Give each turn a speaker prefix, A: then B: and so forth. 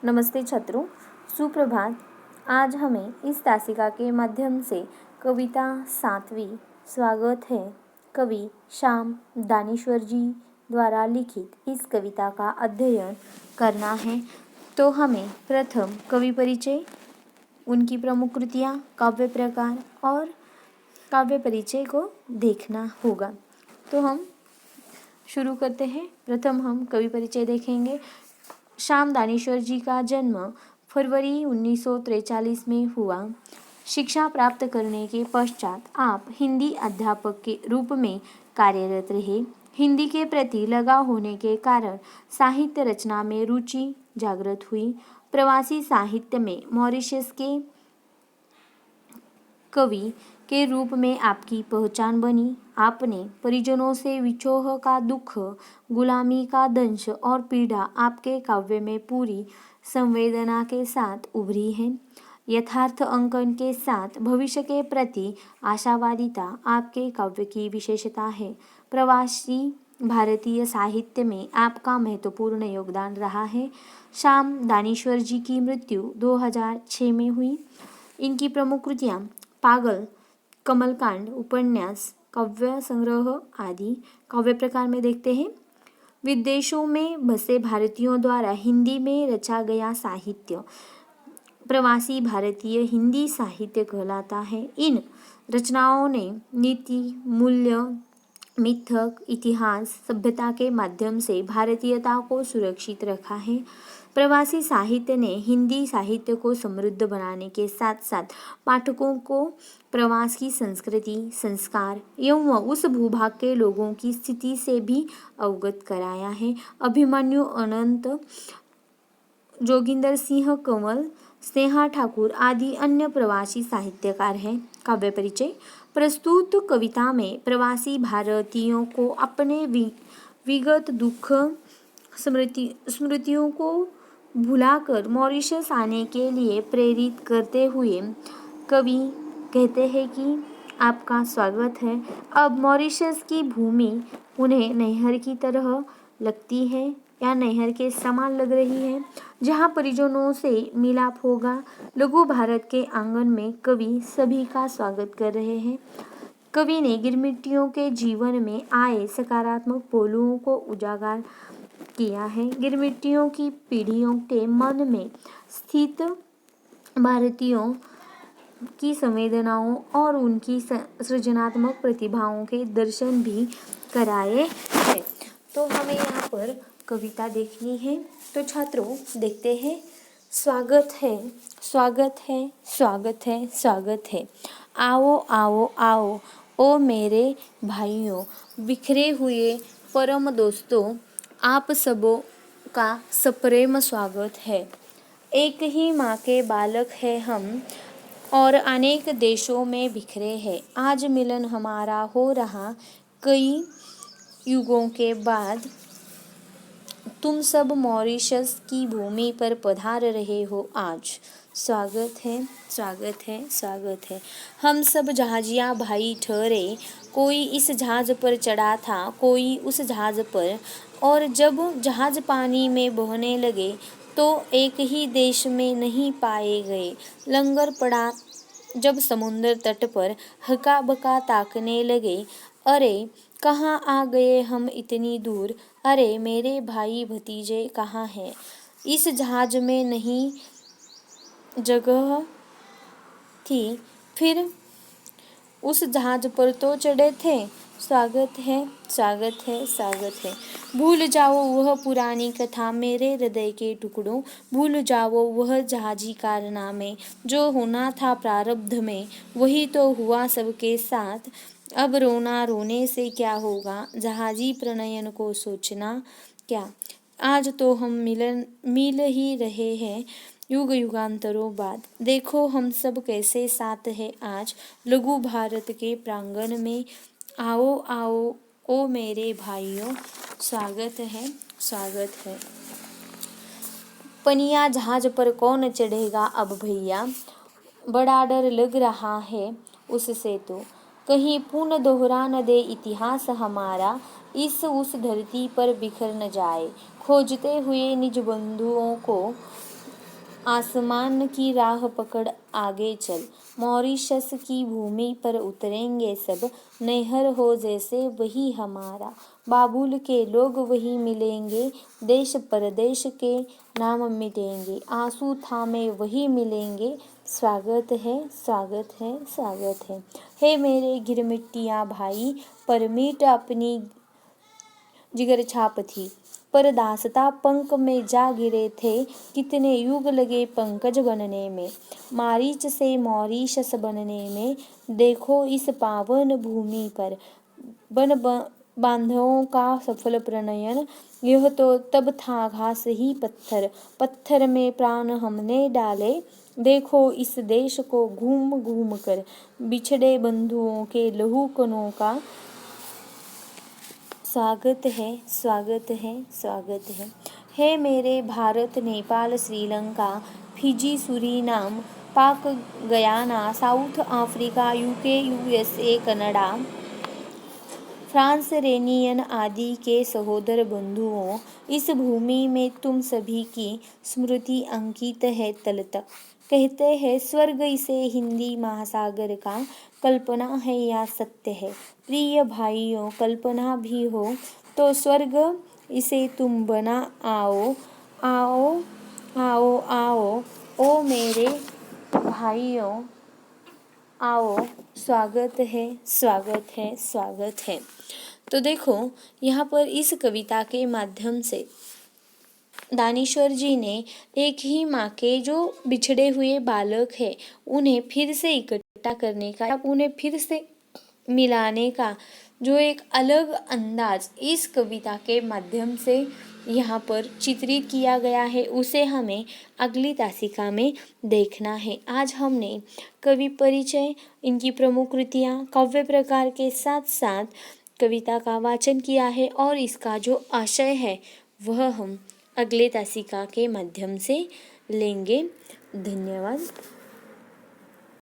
A: नमस्ते छात्रों, सुप्रभात। आज हमें इस तासिका के माध्यम से कविता 7वीं स्वागत है कवि श्याम दानेश्वर जी द्वारा लिखित इस कविता का अध्ययन करना है। तो हमें प्रथम कवि परिचय, उनकी प्रमुख कृतियाँ, काव्य प्रकार और काव्य परिचय को देखना होगा। तो हम शुरू करते हैं। प्रथम हम कवि परिचय देखेंगे। श्याम दानेश्वर जी का जन्म फरवरी 1943 में हुआ। शिक्षा प्राप्त करने के पश्चात आप हिंदी अध्यापक के रूप में कार्यरत रहे। हिंदी के प्रति लगाव होने के कारण साहित्य रचना में रुचि जागृत हुई। प्रवासी साहित्य में मॉरिशस के कवि के रूप में आपकी पहचान बनी। आपने परिजनों से विछोह का दुख, गुलामी का दंश और पीड़ा आपके काव्य में पूरी संवेदना के साथ उभरी है। यथार्थ अंकन के साथ भविष्य के प्रति आशावादिता आपके काव्य की विशेषता है। प्रवासी भारतीय साहित्य में आपका महत्वपूर्ण योगदान रहा है। श्याम दानेश्वर जी की मृत्यु 2006 में हुई। इनकी प्रमुख कृतियाँ पागल, कमलकांड, उपन्यास, काव्य संग्रह आदि। काव्य प्रकार में देखते हैं। विदेशों में बसे भारतीयों द्वारा हिंदी में रचा गया साहित्य प्रवासी भारतीय हिंदी साहित्य कहलाता है। इन रचनाओं ने नीति, मूल्य, मिथक, इतिहास, सभ्यता के माध्यम से भारतीयता को सुरक्षित रखा है। प्रवासी साहित्य ने हिंदी साहित्य को समृद्ध बनाने के साथ साथ पाठकों को प्रवास की संस्कृति, संस्कार एवं उस भूभाग के लोगों की स्थिति से भी अवगत कराया है। अभिमन्यु अनंत, जोगिंदर सिंह कंवल, स्नेहा ठाकुर आदि अन्य प्रवासी साहित्यकार हैं। काव्य परिचय। प्रस्तुत कविता में प्रवासी भारतीयों को अपने विगत दुख स्मृतियों को भुलाकर मॉरिशस आने के लिए प्रेरित करते हुए कवि कहते हैं कि आपका स्वागत है। अब मॉरिशस की भूमि उन्हें नैहर की तरह लगती है या नैहर के समान लग रही है, जहाँ परिजनों से मिलाप होगा। लघु भारत के आंगन में कवि सभी का स्वागत कर रहे हैं। कवि ने गिरमिटियों के जीवन में आए सकारात्मक पहलुओं को उजागर किया है। गिरमिटियों की पीढ़ियों के मन में स्थित भारतीयों की संवेदनाओं और उनकी सृजनात्मक प्रतिभाओं के दर्शन भी कराए हैं। तो हमें यहाँ पर कविता देखनी है। तो छात्रों देखते हैं। स्वागत है, स्वागत है, स्वागत है, स्वागत है। आओ आओ आओ ओ मेरे भाइयों, बिखरे हुए परम दोस्तों, आप सबों का सप्रेम स्वागत है। एक ही माँ के बालक है हम और अनेक देशों में बिखरे हैं। आज मिलन हमारा हो रहा कई युगों के बाद। तुम सब मॉरिशस की भूमि पर पधार रहे हो आज। स्वागत है, स्वागत है, स्वागत है। हम सब जहाजिया भाई ठहरे, कोई इस जहाज पर चढ़ा था, कोई उस जहाज पर, और जब जहाज पानी में बहने लगे तो एक ही देश में नहीं पाए गए। लंगर पड़ा जब समुद्र तट पर, हका बका ताकने लगे, अरे कहाँ आ गए हम इतनी दूर, अरे मेरे भाई भतीजे कहाँ हैं। इस जहाज में नहीं जगह थी, फिर उस जहाज पर तो चढ़े थे। स्वागत है, स्वागत है, स्वागत है। भूल जाओ वह पुरानी कथा मेरे हृदय के टुकड़ों, भूल जाओ वह जहाजी कारनामे जो होना था प्रारब्ध में, वही तो हुआ सबके साथ। अब रोना रोने से क्या होगा, जहाजी प्रणयन को सोचना क्या। आज तो हम मिल ही रहे हैं युग युगांतरों बाद। देखो हम सब कैसे साथ हैं आज लघु भारत के प्रांगण में। आओ आओ ओ मेरे भाइयों, स्वागत है, स्वागत है। पनिया जहाज पर कौन चढ़ेगा अब भैया, बड़ा डर लग रहा है उससे तो। कहीं पुनः दोहरा न दे इतिहास हमारा, इस उस धरती पर बिखर न जाए। खोजते हुए निज बंधुओं को आसमान की राह पकड़ आगे चल, मॉरिशस की भूमि पर उतरेंगे सब, नहर हो जैसे वही हमारा, बाबुल के लोग वही मिलेंगे, देश परदेश के नाम मिटेंगे, आंसू थामे वही मिलेंगे, स्वागत है स्वागत है स्वागत है। हे मेरे गिरमिट्टियाँ भाई, पर मीट अपनी जिगर छाप थी, पर दासता पंख में जा गिरे थे, कितने युग लगे पंकज बनने में, मारीच से मॉरिशस बनने में, देखो इस पावन भूमि पर बन बांधवों का सफल प्रणयन, यह तो तब था घास ही पत्थर, पत्थर में प्राण हमने डाले, देखो इस देश को घूम घूम कर, बिछड़े बंधुओं के लहू कणों का स्वागत है स्वागत है स्वागत है। हे मेरे भारत, नेपाल, श्रीलंका, फिजी, सूरीनाम, पाक, Guyana, south Africa, UK, USA, Canada, France, Réunion आदि के सहोदर बंधुओं, इस भूमि में तुम सभी की स्मृति अंकित है तल तक। कहते हैं स्वर्ग इसे हिंदी महासागर का, कल्पना है या सत्य है। प्रिय भाइयों, कल्पना भी हो तो स्वर्ग इसे तुम बना आओ आओ आओ आओ ओ मेरे भाइयों, आओ, स्वागत है स्वागत है स्वागत है। तो देखो यहाँ पर इस कविता के माध्यम से दानेश्वर जी ने एक ही माँ के जो बिछड़े हुए बालक हैं उन्हें फिर से इकट्ठा करने का, उन्हें फिर से मिलाने का जो एक अलग अंदाज इस कविता के माध्यम से यहाँ पर चित्रित किया गया है, उसे हमें अगली तासिका में देखना है। आज हमने कवि परिचय, इनकी प्रमुख कृतियाँ, काव्य प्रकार के साथ साथ कविता का वाचन किया है और इसका जो आशय है वह हम अगले तासिका के माध्यम से लेंगे। धन्यवाद।